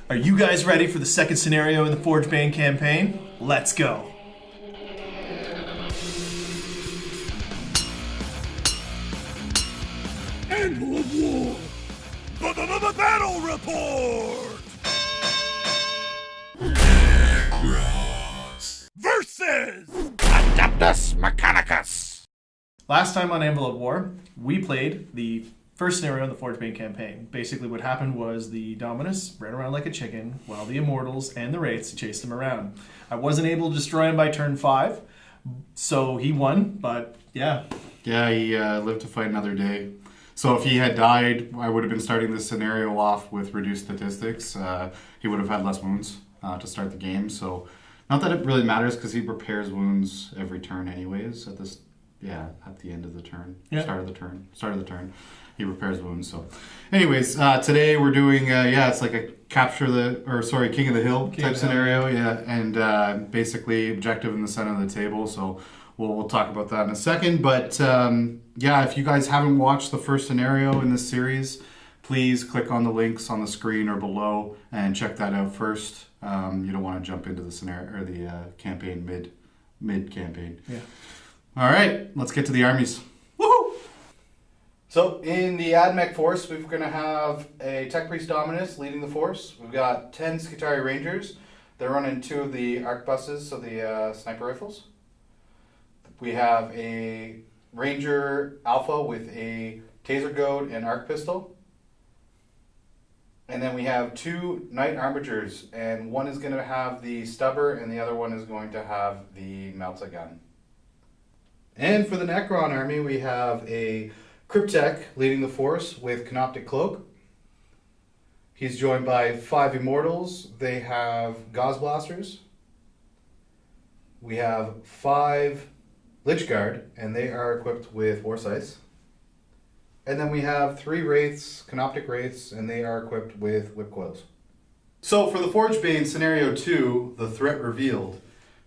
Are you guys ready for the second scenario in the Forgebane campaign? Let's go! Anvil of War! Battle Report! Versus Adeptus Mechanicus! Last time on Anvil of War, we played the first scenario in the Forgebane campaign. Basically what happened was the Dominus ran around like a chicken while the Immortals and the Wraiths chased him around. I wasn't able to destroy him by turn 5, so he won, but yeah. Yeah, he lived to fight another day. So if he had died, I would have been starting this scenario off with reduced statistics. He would have had less wounds to start the game. So not that it really matters because he repairs wounds every turn anyways. At the end of the turn, start of the turn, he repairs wounds. So, anyways, today we're doing it's like a King of the Hill type scenario. Yeah, and basically objective in the center of the table. So. We'll talk about that in a second, but if you guys haven't watched the first scenario in this series, please click on the links on the screen or below and check that out first. You don't want to jump into the scenario or the campaign mid campaign. Yeah. All right, let's get to the armies. Woohoo! So in the Admech force, we're going to have a Tech Priest Dominus leading the force. We've got 10 Skitarii Rangers. They're running 2 of the arquebuses, so the sniper rifles. We have a Ranger Alpha with a Taser Goad and Arc Pistol. And then we have 2 Knight Armigers, and one is going to have the Stubber and the other one is going to have the Melta Gun. And for the Necron army, we have a Cryptek leading the force with Canoptic Cloak. He's joined by 5 Immortals. They have Gauze Blasters. We have 5 lychguard, and they are equipped with war scythes. And then we have 3 Wraiths, Canoptic Wraiths, and they are equipped with whip coils. So for the Forgebane Scenario 2, the threat revealed,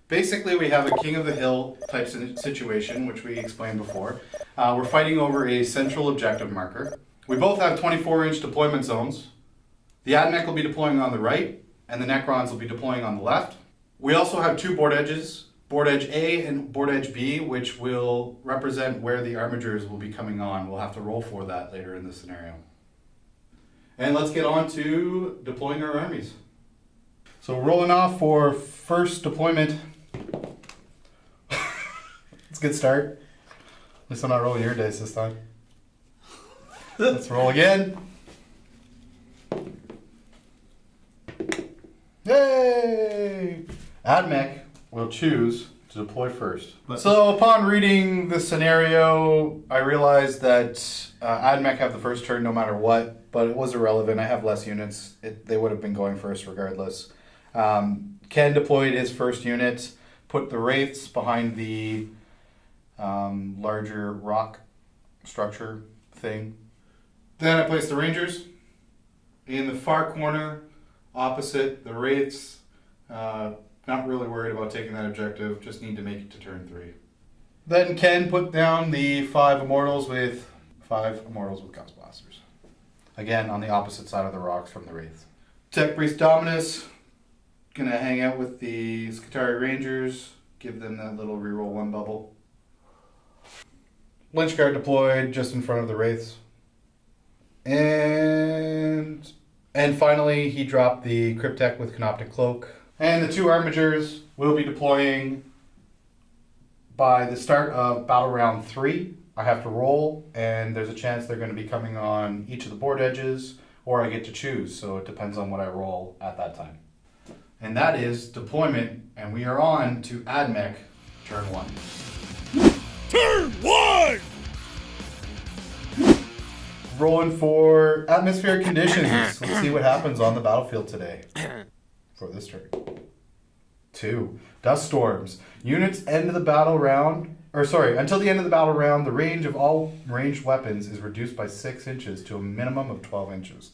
basically we have a King of the Hill type situation, which we explained before. We're fighting over a central objective marker. We both have 24-inch deployment zones. The Admech will be deploying on the right, and the Necrons will be deploying on the left. We also have 2 board edges, Board Edge A and Board Edge B, which will represent where the Armigers will be coming on. We'll have to roll for that later in the scenario. And let's get on to deploying our armies. So rolling off for first deployment. Let's get started. At least I'm not rolling your dice this time. Let's roll again. Yay! Admech will choose to deploy first. So upon reading the scenario, I realized that Admech have the first turn no matter what, but it was irrelevant. I have less units. They would have been going first regardless. Ken deployed his first unit, put the Wraiths behind the larger rock structure thing. Then I placed the Rangers in the far corner opposite the Wraiths. Not really worried about taking that objective, just need to make it to turn 3. Then Ken put down the 5 Immortals with Gauze Blasters. Again, on the opposite side of the rocks from the Wraith. Tech Priest Dominus, gonna hang out with the Skitarii Rangers, give them that little reroll 1 bubble. Lynchguard deployed just in front of the Wraiths. And finally, he dropped the Cryptek with Canoptic Cloak. And the 2 Armigers will be deploying by the start of battle round 3. I have to roll, and there's a chance they're going to be coming on each of the board edges, or I get to choose, so it depends on what I roll at that time. And that is deployment, and we are on to Admech, turn 1. Turn 1! Rolling for atmospheric conditions. Let's see what happens on the battlefield today. For this turn. 2. Dust storms. Units until the end of the battle round, the range of all ranged weapons is reduced by 6 inches to a minimum of 12 inches.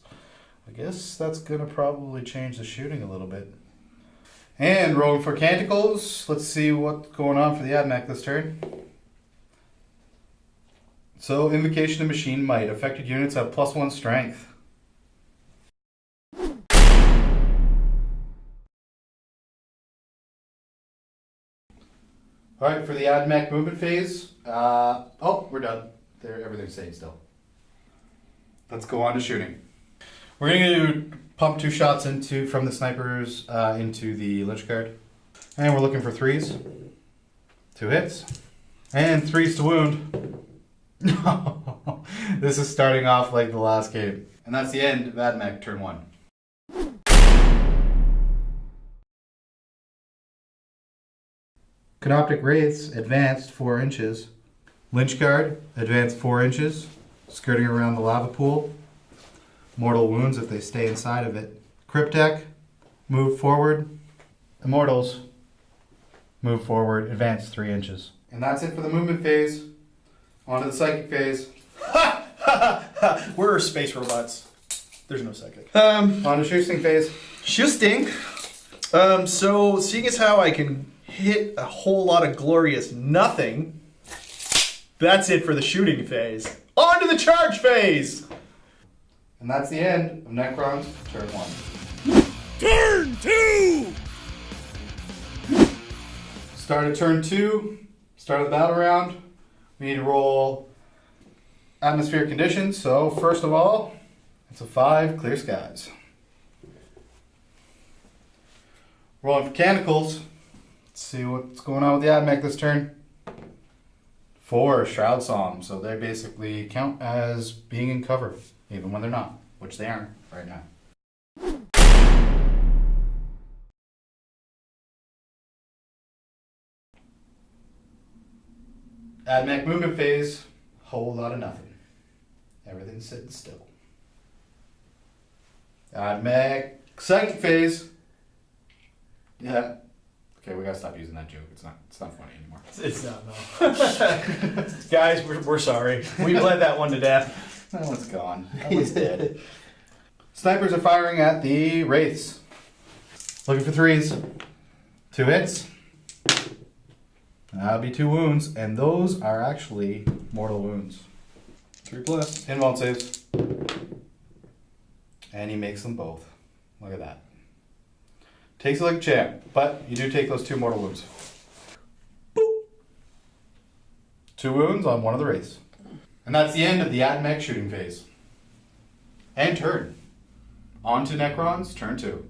I guess that's going to probably change the shooting a little bit. And rolling for Canticles. Let's see what's going on for the Admech this turn. So, Invocation of Machine Might. Affected units have +1 strength. All right, for the Admech movement phase. Oh, we're done. There, everything's staying still. Let's go on to shooting. We're going to pump 2 shots from the snipers into the lychguard. And we're looking for 3s. 2 hits. And 3s to wound. This is starting off like the last game. And that's the end of Admech turn 1. Canoptic Wraiths advanced 4 inches. Lychguard advanced 4 inches, skirting around the lava pool. Mortal wounds if they stay inside of it. Cryptek, move forward. Immortals, move forward, advance 3 inches. And that's it for the movement phase. On to the psychic phase. We're space robots. There's no psychic. On to shooting phase. Shooting. So seeing as how I can hit a whole lot of glorious nothing, that's it for the shooting phase. On to the charge phase! And that's the end of Necron's turn 1. Turn 2! Start of turn 2, start of the battle round. We need to roll atmospheric conditions. So first of all, it's a 5, clear skies. Rolling for mechanicals. Let's see what's going on with the Admech this turn. 4, Shroud Song. So they basically count as being in cover, even when they're not, which they aren't right now. Admech movement phase, whole lot of nothing. Everything's sitting still. Admech psychic phase. Yeah. Okay, we gotta stop using that joke. It's not funny anymore. It's not, no. Guys, we're sorry. We bled that one to death. That one's gone. That one's dead. Snipers are firing at the Wraiths. Looking for 3s. 2 hits. That'll be 2 wounds, and those are actually mortal wounds. 3+. Invuln saves. And he makes them both. Look at that. Takes it like a champ, but you do take those 2 mortal wounds. Boop. 2 wounds on one of the Wraiths. And that's the end of the Admech shooting phase. And turn. On to Necron's turn 2.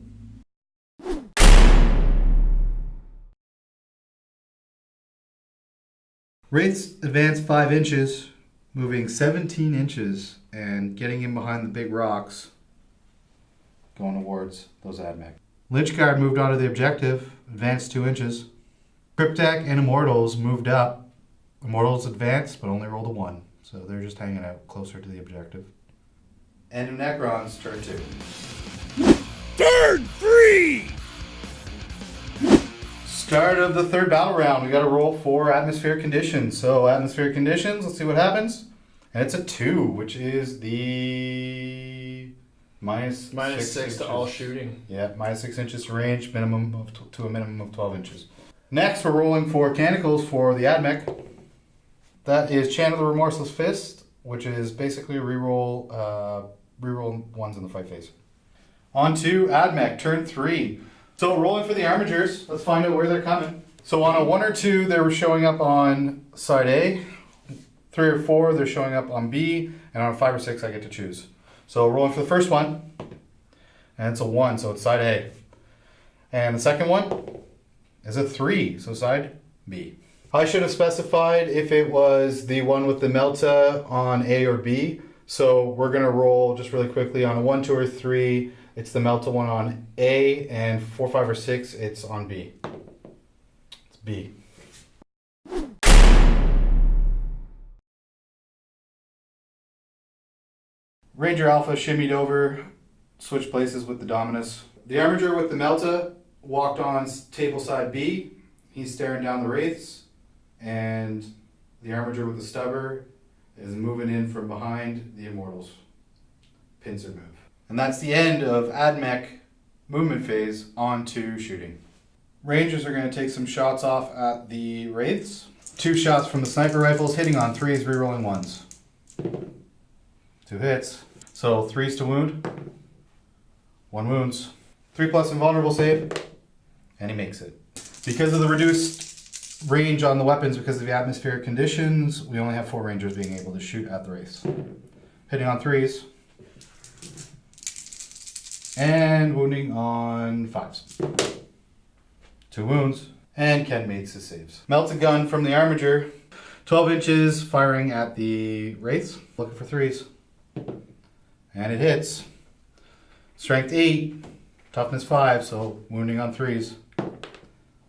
Wraiths advance 5 inches, moving 17 inches, and getting in behind the big rocks, going towards those Admech. Lychguard moved onto the objective, advanced 2 inches. Cryptek and Immortals moved up. Immortals advanced, but only rolled a 1, so they're just hanging out closer to the objective. End of Necron's turn 2. Turn 3! Start of the 3rd battle round. We got to roll for atmospheric conditions. So atmospheric conditions, let's see what happens. And it's a 2, which is the minus 6 inches. to all shooting. Yeah, minus 6 inches to range, minimum to a minimum of 12 inches. Next, we're rolling for mechanicals for the Admech. That is Channel the Remorseless Fist, which is basically reroll 1s in the fight phase. On to Admech, turn 3. So rolling for the Armigers, let's find out where they're coming. So on a 1 or 2, they were showing up on side A. 3 or 4, they're showing up on B. And on a 5 or 6, I get to choose. So rolling for the first one, and it's a 1, so it's side A. And the second one is a 3, so side B. I should have specified if it was the one with the Melta on A or B. So we're going to roll just really quickly on a 1, 2, or 3. It's the Melta one on A, and 4, 5, or 6, it's on B. It's B. Ranger Alpha shimmied over, switched places with the Dominus. The Armiger with the Melta walked on table side B. He's staring down the Wraiths, and the Armiger with the Stubber is moving in from behind the Immortals. Pincer move. And that's the end of Admech movement phase on to shooting. Rangers are going to take some shots off at the Wraiths. 2 shots from the sniper rifles, hitting on 3s, rerolling 1s. 2 hits. So 3s to wound. 1 wounds. 3+ invulnerable save. And he makes it. Because of the reduced range on the weapons because of the atmospheric conditions. We only have 4 rangers being able to shoot at the wraiths. Hitting on 3s. And wounding on 5s. 2 wounds. And Ken makes his saves. Melted gun from the Armiger. 12 inches firing at the wraiths. Looking for 3s. And it hits. Strength 8. Toughness 5, so wounding on 3s.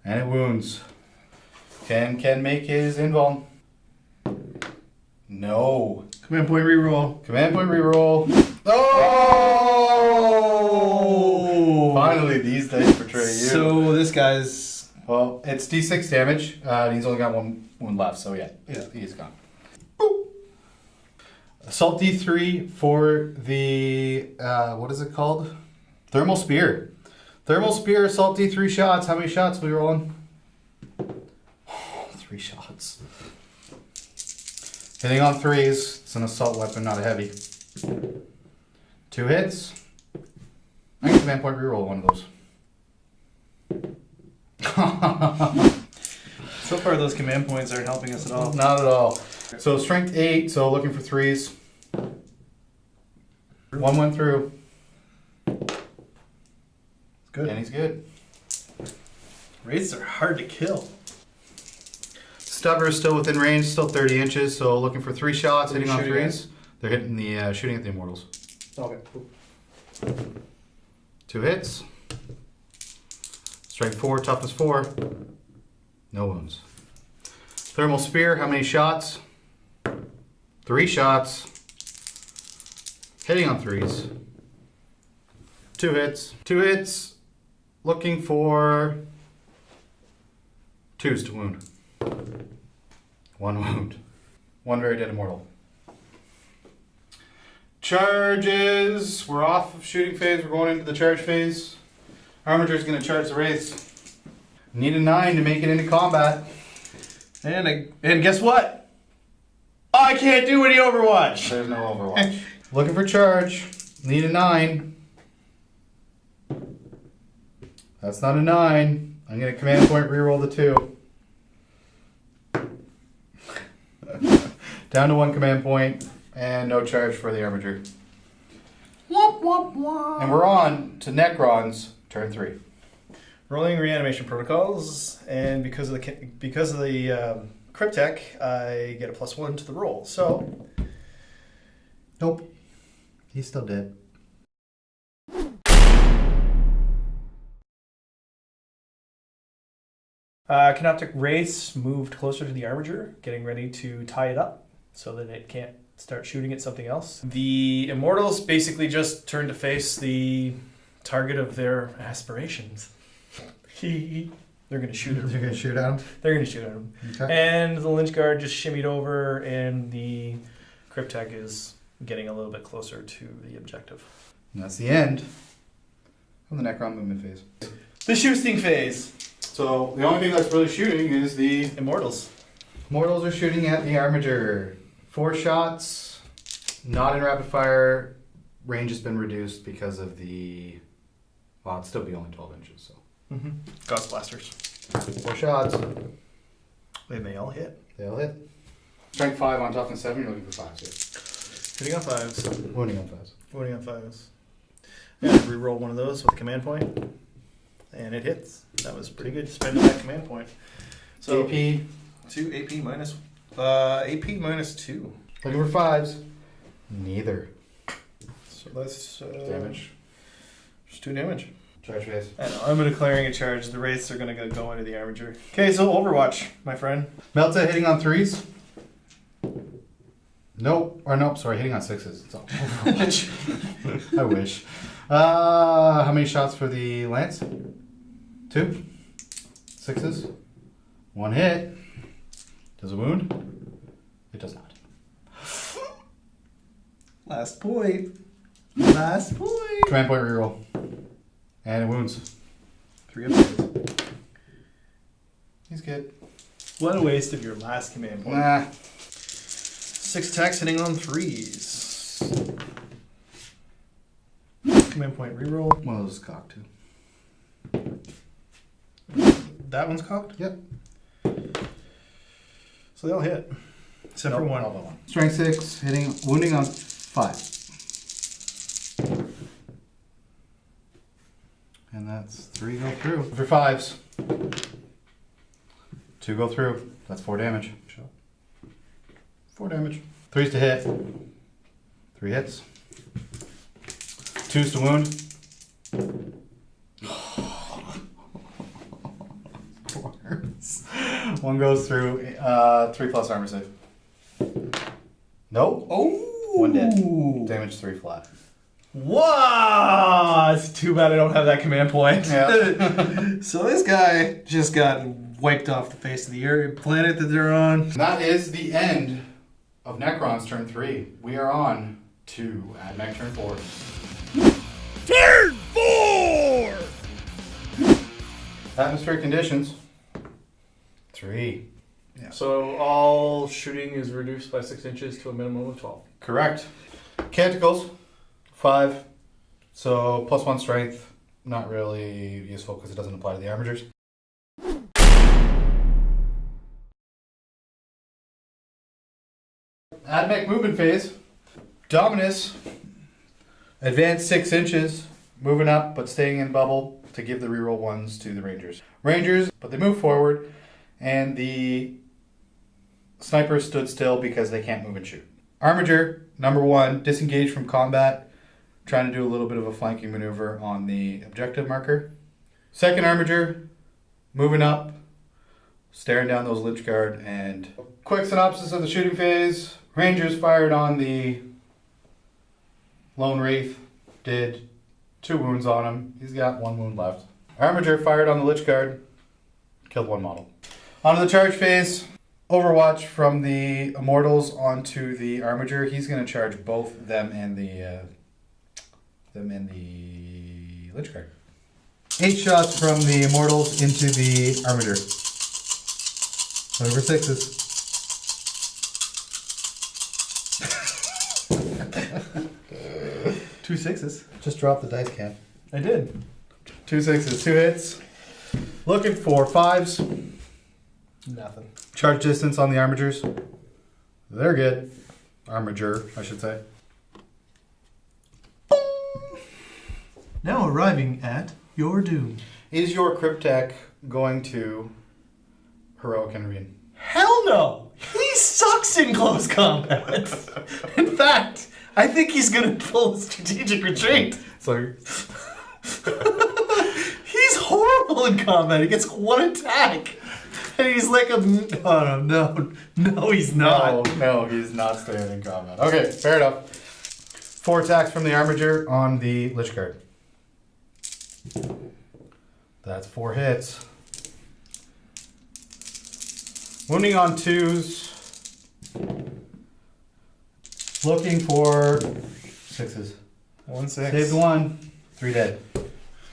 And it wounds. Can make his invuln. No. Command point reroll. Command point reroll. Oh! Finally, these dice betray you. So this guy's... Well, it's D6 damage. He's only got 1 wound left, so yeah, he's gone. Boop. Assault D3 for the, what is it called? Thermal Spear. Thermal Spear, Assault D3 shots. How many shots are we rolling? 3 shots. Hitting on 3s. It's an assault weapon, not a heavy. 2 hits. I can command point reroll one of those. So far, those command points aren't helping us at all. Not at all. So strength 8, so looking for 3s. 1 went through. Good. And he's good. Wraiths are hard to kill. Stubber is still within range, still 30 inches, so looking for 3 shots, hitting on Shooting 3s. They're hitting the shooting at the Immortals. Okay. 2 hits. Strength 4, toughness 4. No wounds. Thermal Spear, how many shots? 3 shots. Hitting on 3s. 2 hits. 2 hits. Looking for 2s to wound. 1 wound. 1 very dead immortal. Charges. We're off of shooting phase. We're going into the charge phase. Armiger's going to charge the wraiths. Need a 9 to make it into combat. And guess what? I can't do any Overwatch. There's no Overwatch. Looking for charge. Need a 9. That's not a 9. I'm going to command point reroll the 2. Down to 1 command point, and no charge for the Armiger. Womp womp womp. And we're on to Necron's turn 3. Rolling reanimation protocols, and because of the Cryptek, I get a +1 to the roll. So, Nope. He's still dead. Canoptic Wraiths moved closer to the Armiger, getting ready to tie it up so that it can't start shooting at something else. The Immortals basically just turn to face the target of their aspirations. They're going to shoot at him. You're going to shoot at him? They're going to shoot at him. Okay. And the lychguard just shimmied over, and the Cryptek is getting a little bit closer to the objective. And that's the end of the Necron movement phase. The shooting phase. So the only thing that's really shooting is the Immortals. Mortals are shooting at the Armiger. 4 shots, not in rapid fire. Range has been reduced because of the... Well, it'd still be only 12 inches, so... Mm-hmm. Gauss blasters. 4 shots. They may all hit. They all hit. Strength 5 on toughness 7, you're looking for 5s here. Hitting on 5s. Wounding on 5s. Wounding on 5s. Yeah, reroll one of those with a command point, and it hits. That was pretty good spending that command point. So AP. 2 AP minus... AP minus 2. Looking for 5s. Neither. So that's... Damage. Just 2 damage. Charge phase. I know, I'm declaring a charge. The Wraiths are going to go into the Armiger. Okay, so Overwatch, my friend. Melta hitting on 3s. Nope. Or nope, sorry, hitting on 6s. It's all Overwatch. I wish. How many shots for the Lance? 2. 6s. 1 hit. Does it wound? It does not. Last point. Last point. Command point reroll. And it wounds. 3 upgrades. He's good. What a waste of your last command point. Nah. 6 attacks hitting on 3s. Command point reroll. One of those is cocked too. That one's cocked? Yep. So they all hit. Except for Nope, one. all but one. Strength 6, hitting, wounding on 5. And that's 3 go through. For 5s. 2 go through. That's 4 damage. 4 damage. 3's to hit. 3 hits. 2's to wound. 1 goes through. 3 plus armor save. Nope. Oh! 1 dead. Damage 3 flat. Wow! It's too bad I don't have that command point. Yeah. So this guy just got wiped off the face of the planet that they're on. And that is the end of Necron's turn 3. We are on to Admech turn 4. Turn 4! Atmospheric conditions. 3. Yeah. So all shooting is reduced by 6 inches to a minimum of 12. Correct. Canticles. 5. So plus 1 strength. Not really useful because it doesn't apply to the armigers. Admech movement phase. Dominus. Advance 6 inches. Moving up but staying in bubble to give the reroll 1s to the Rangers. Rangers, but they move forward and the snipers stood still because they can't move and shoot. Armiger, number 1, disengage from combat. Trying to do a little bit of a flanking maneuver on the objective marker. Second Armiger, moving up, staring down those lychguard, and quick synopsis of the shooting phase. Rangers fired on the Lone Wraith, did 2 wounds on him. He's got 1 wound left. Armiger fired on the lychguard, killed 1 model. On to the charge phase. Overwatch from the Immortals onto the Armiger. He's going to charge both them and the lychguard. 8 shots from the Immortals into the Armiger. Over 6s. Two 6s. Just drop the dice can. I did. 2 6s, 2 hits. Looking for 5s. Nothing. Charge distance on the Armigers. They're good. Armiger, I should say. Now arriving at your doom. Is your Cryptek going to heroic intervene? Hell no! He sucks in close combat. In fact, I think he's gonna pull a strategic retreat. So He's horrible in combat. He gets 1 attack. And he's like a... Oh, no, he's not. No, he's not staying in combat. Okay, fair enough. 4 attacks from the Armiger on the Lychguard. That's 4 hits. Wounding on 2s. Looking for 6s. 1 6. Saved 1. 3 dead.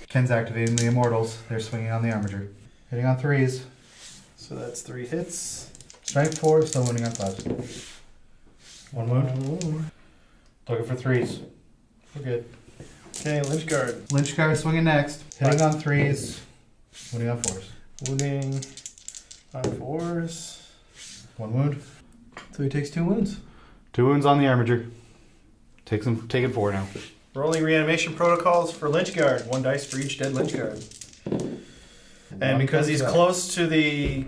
Ken's activating the Immortals. They're swinging on the Armiger. Hitting on 3s. So that's 3 hits. Strength 4, still wounding on 5s. 1 wound. Looking for 3s. We're good. Okay, Lychguard. Lychguard swinging next. Hitting on 3s. Wounding on 4s. Wounding on 4s. 1 wound. So he takes 2 wounds. 2 wounds on the Armiger. Taking 4 now. Rolling reanimation protocols for Lychguard. 1 dice for each dead Lychguard. And because he's close to the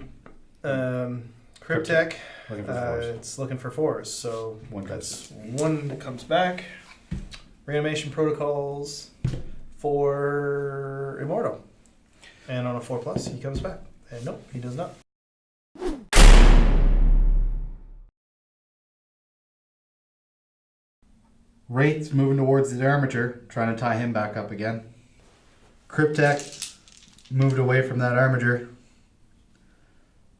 Cryptek, Looking for 4s. it's looking for 4s. So 1 that's 1 that comes back. Reanimation protocols for Immortal. And on a 4+, he comes back. And nope, he does not. Wraith's moving towards the Armiger, trying to tie him back up again. Cryptek moved away from that Armiger.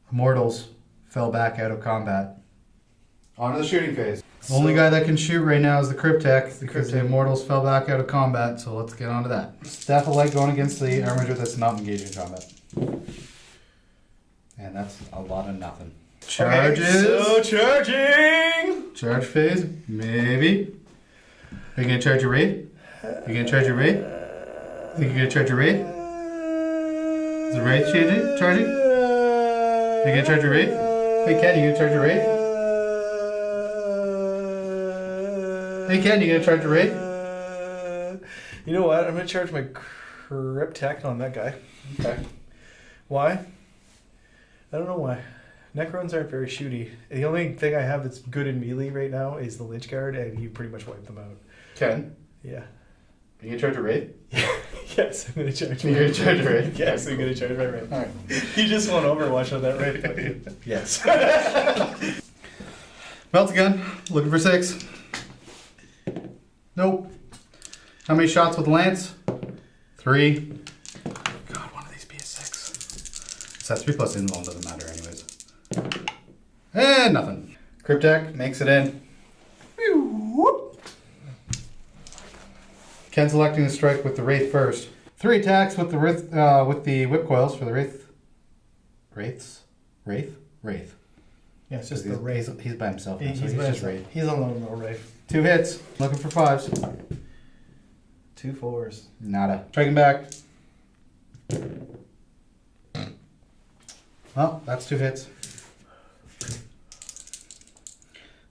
Immortals fell back out of combat. On to the shooting phase. The only guy that can shoot right now is the Cryptek because the Immortals fell back out of combat, so let's get on to that. Staff of Light going against the Armiger that's not engaged in combat. And that's a lot of nothing. Charges. Okay, so charging! Charge phase, maybe. Are you gonna charge your Wraith? Are you gonna charge your Wraith? Think you're gonna charge your Wraith? Is the Wraith charging? Are you gonna charge your Wraith? Are Hey Ken, you gonna charge your Wraith? Hey Ken, you gonna charge your Wraith? You know what? I'm gonna charge my Cryptek on that guy. Okay. Why? I don't know why. Necrons aren't very shooty. The only thing I have that's good in melee right now is the lychguard, and you pretty much wipe them out. Ken, Yeah. you gonna charge your Wraith? Yes, I'm gonna charge my You're gonna charge your Wraith? Yes, I'm gonna charge my Wraith. Alright. You just want Overwatch on that Wraith, don't you? Yes. Melt again. Looking for 6. Nope. How many shots with the lance? 3. God, one of these be a 6. So that 3 plus invuln doesn't matter anyways. And nothing. Cryptek makes it in. Ken selecting the strike with the Wraith first. 3 attacks with the whip coils for the Wraith. Wraith. Yeah, it's just the Wraith. He's by himself. Now, He's so he's by just himself. Wraith. He's alone, no Wraith. 2 hits. Looking for 5s. 2 4s. Nada. Striking back. Well, that's 2 hits.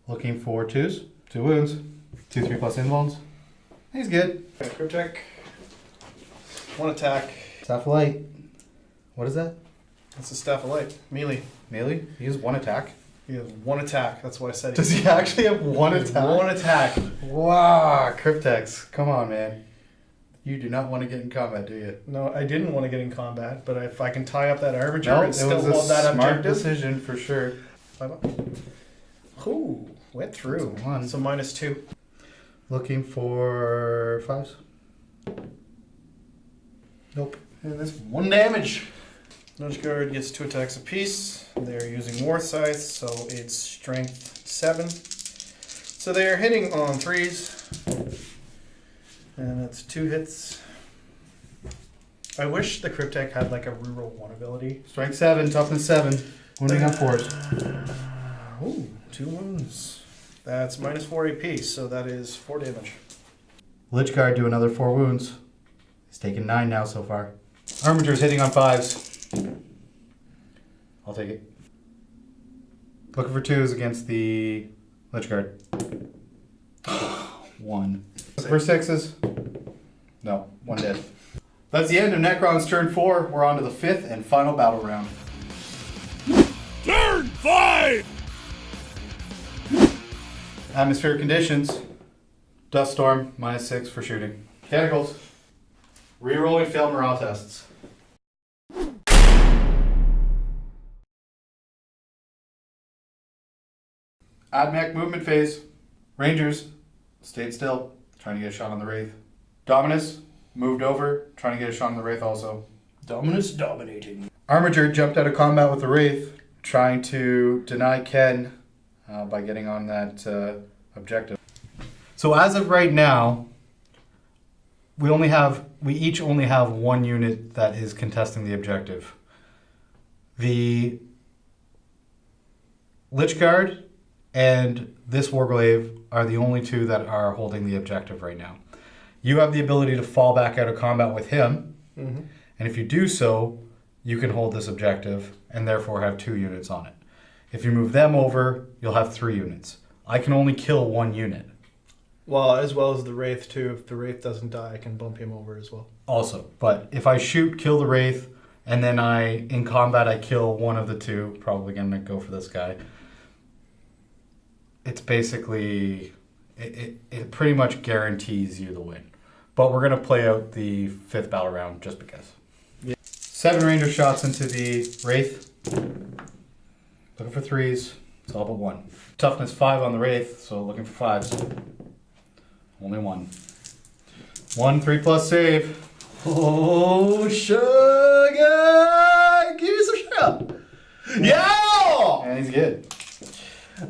Looking for 2s. 2 wounds. 2 3 plus invulns. He's good. Okay, Cryptek. 1 attack. Staff of Light. What is that? That's the Staff of Light. Melee. Melee? He has 1 attack. He has 1 attack. That's why I said Does he actually have 1 attack? 1 attack. Wow, Cryptex. Come on, man. You do not want to get in combat, do you? No, I didn't want to get in combat, but if I can tie up that Armiger No, and it still was hold a that smart objective. decision for sure. Ooh, went through. That's a 1. So -2. Looking for 5s. Nope. And that's 1 damage. Lychguard gets 2 attacks apiece. They're using War Scythe, so it's strength 7. So they're hitting on 3s. And that's 2 hits. I wish the Cryptek had like a reroll 1 ability. Strength 7, toughness 7. Wounding on 4s. Ooh, 2 wounds. That's -4 AP, so that is 4 damage. Lychguard do another 4 wounds. He's taken 9 now so far. Armiger's hitting on 5s. I'll take it. Looking for 2s against the Lychguard. 1. Looking for 6s. No, 1 dead. That's the end of Necron's turn 4. We're on to the 5th and final battle round. Turn 5! Atmospheric conditions. Dust storm, -6 for shooting. Mechanicals. Rerolling failed morale tests. Admech movement phase. Rangers stayed still, trying to get a shot on the Wraith. Dominus moved over, trying to get a shot on the Wraith also. Dominus dominating. Armiger jumped out of combat with the Wraith, trying to deny Ken by getting on that objective. So as of right now, we each only have 1 unit that is contesting the objective. The Lychguard and this Warglaive are the only 2 that are holding the objective right now. You have the ability to fall back out of combat with him, and if you do so, you can hold this objective and therefore have 2 units on it. If you move them over, you'll have 3 units. I can only kill 1 unit. Well, as well as the Wraith too. If the Wraith doesn't die, I can bump him over as well. Also, but if I shoot, kill the Wraith, and then in combat I kill 1 of the 2, probably gonna go for this guy. It's basically, it pretty much guarantees you the win. But we're gonna play out the 5th battle round just because. Yeah. 7 ranger shots into the Wraith. Looking for 3s. It's all but 1. Toughness 5 on the Wraith, so looking for 5s. Only 1. 1 3+ save. Oh, sugar! Give me some sugar! Yeah! And he's good.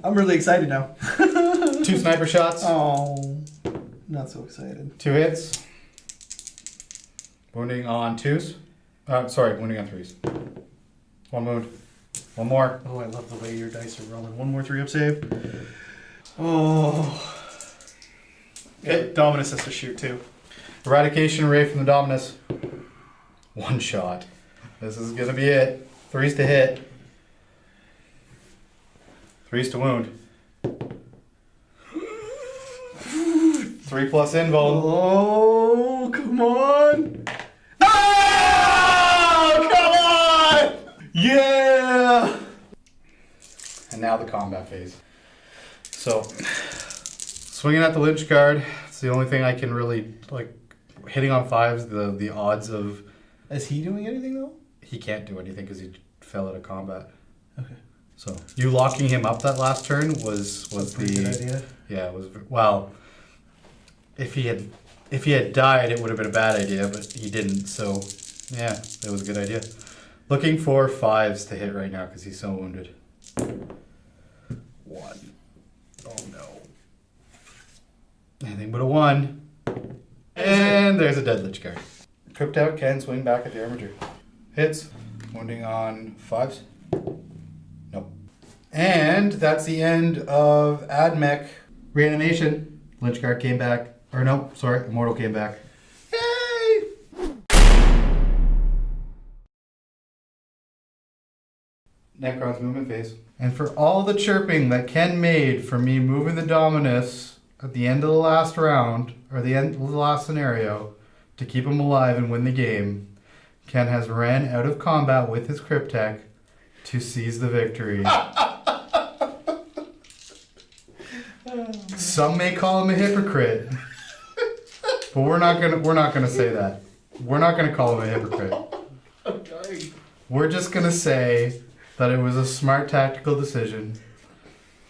I'm really excited now. 2 sniper shots. Oh, not so excited. 2 hits. Wounding on 2s. Wounding on 3s. 1 wound. 1 more. Oh, I love the way your dice are rolling. 1 more 3-up save. Oh. Okay, Dominus has to shoot too. Eradication ray from the Dominus. 1 shot. This is gonna be it. 3s to hit. 3 to wound. 3 plus invul. Oh, come on! Oh, come on! Yeah! And now the combat phase. So, swinging at the lychguard. It's the only thing I can really, like, hitting on 5s, the odds of... Is he doing anything, though? He can't do anything because he fell out of combat. Okay. So, you locking him up that last turn was That's a pretty good idea. Yeah, it was... Well, if he had died, it would have been a bad idea, but he didn't. So, yeah, it was a good idea. Looking for 5s to hit right now because he's so wounded. 1. Oh, no. Anything but a 1. And there's a dead lychguard. Cryptek can swing back at the Armiger. Hits. Wounding on 5s. Nope. And that's the end of Admech reanimation. Lychguard came back. Or no, sorry, Immortal came back. Yay! Necron's movement phase. And for all the chirping that Ken made for me moving the Dominus at the end of the last round, or the end of the last scenario, to keep him alive and win the game, Ken has ran out of combat with his Cryptek to seize the victory. Some may call him a hypocrite, but we're not gonna say that. We're not gonna call him a hypocrite. Okay. We're just gonna say that it was a smart tactical decision,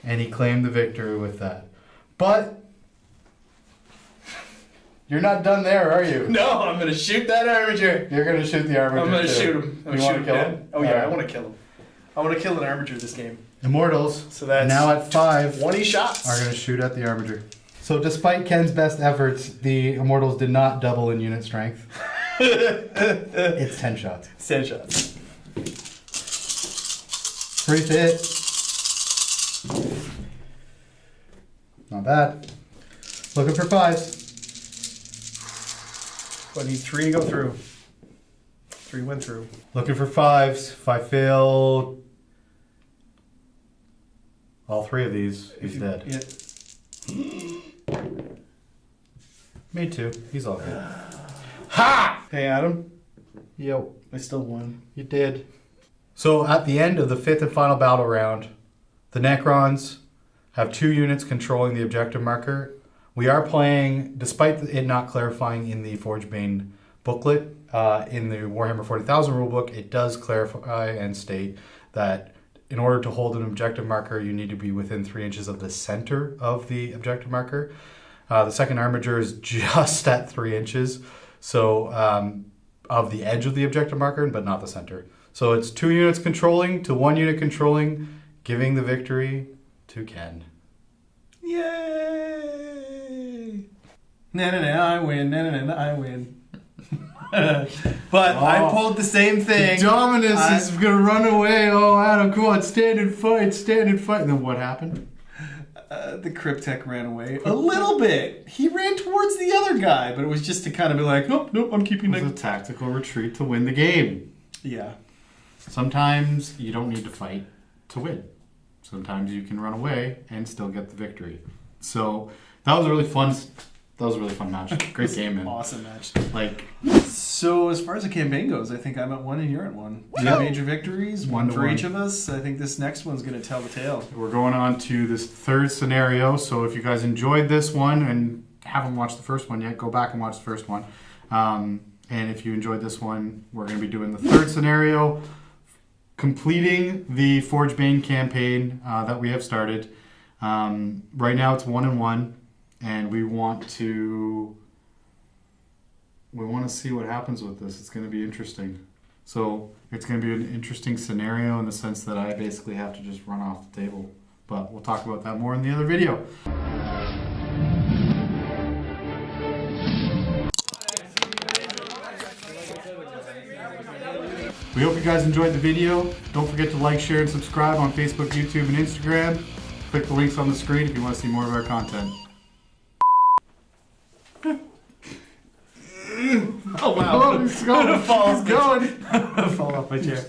and he claimed the victory with that. But you're not done there, are you? No, I'm gonna shoot that Armiger. You're gonna shoot the Armiger. I'm gonna too. shoot him. I'm You gonna wanna shoot kill him. him? Oh yeah, I Alright. want to kill him. I want to kill an Armiger this game. Immortals, So that's now at 5, 20 shots. are going to shoot at the Armiger. So despite Ken's best efforts, the Immortals did not double in unit strength. It's 10 shots. 10 shots. Brief hit. Not bad. Looking for 5s. I need 3 to go through. 3 went through. Looking for 5s. If I fail all 3 of these, he's dead. Yeah. Me too. He's all good. Ha! Hey Adam, Yo. I still won. You did. So at the end of the 5th and final battle round, the Necrons have 2 units controlling the objective marker. We are playing, despite it not clarifying in the Forgebane booklet, in the Warhammer 40,000 rulebook, it does clarify and state that in order to hold an objective marker, you need to be within 3 inches of the center of the objective marker. The second Armiger is just at 3 inches, so of the edge of the objective marker, but not the center. So it's 2 units controlling to 1 unit controlling, giving the victory to Ken. Yay! I win. I win. But I pulled the same thing. Dominus is gonna run away. Oh, Adam, come on, stand and fight, stand and fight. And then what happened? The Cryptek ran away a little bit. He ran towards the other guy, but it was just to kind of be like, nope, I'm keeping It was a tactical retreat to win the game. Yeah. Sometimes you don't need to fight to win. Sometimes you can run away and still get the victory. So that was a really fun. That was a really fun match. Great game, man. Awesome match. Like, so as far as the campaign goes, I think I'm at 1 and you're at 1. 2 major victories, 1 for 1-1. each of us. I think this next one's going to tell the tale. we're going on to this 3rd scenario. So if you guys enjoyed this one and haven't watched the first one yet, go back and watch the first one. And if you enjoyed this one, we're going to be doing the 3rd scenario, completing the Forgebane campaign that we have started. Right now it's 1-1. And we want to see what happens with this. It's going to be interesting. So it's going to be an interesting scenario in the sense that I basically have to just run off the table. But we'll talk about that more in the other video. We hope you guys enjoyed the video. Don't forget to like, share, and subscribe on Facebook, YouTube, and Instagram. Click the links on the screen if you want to see more of our content. Oh wow! He's going. Fall He's going. off my chair.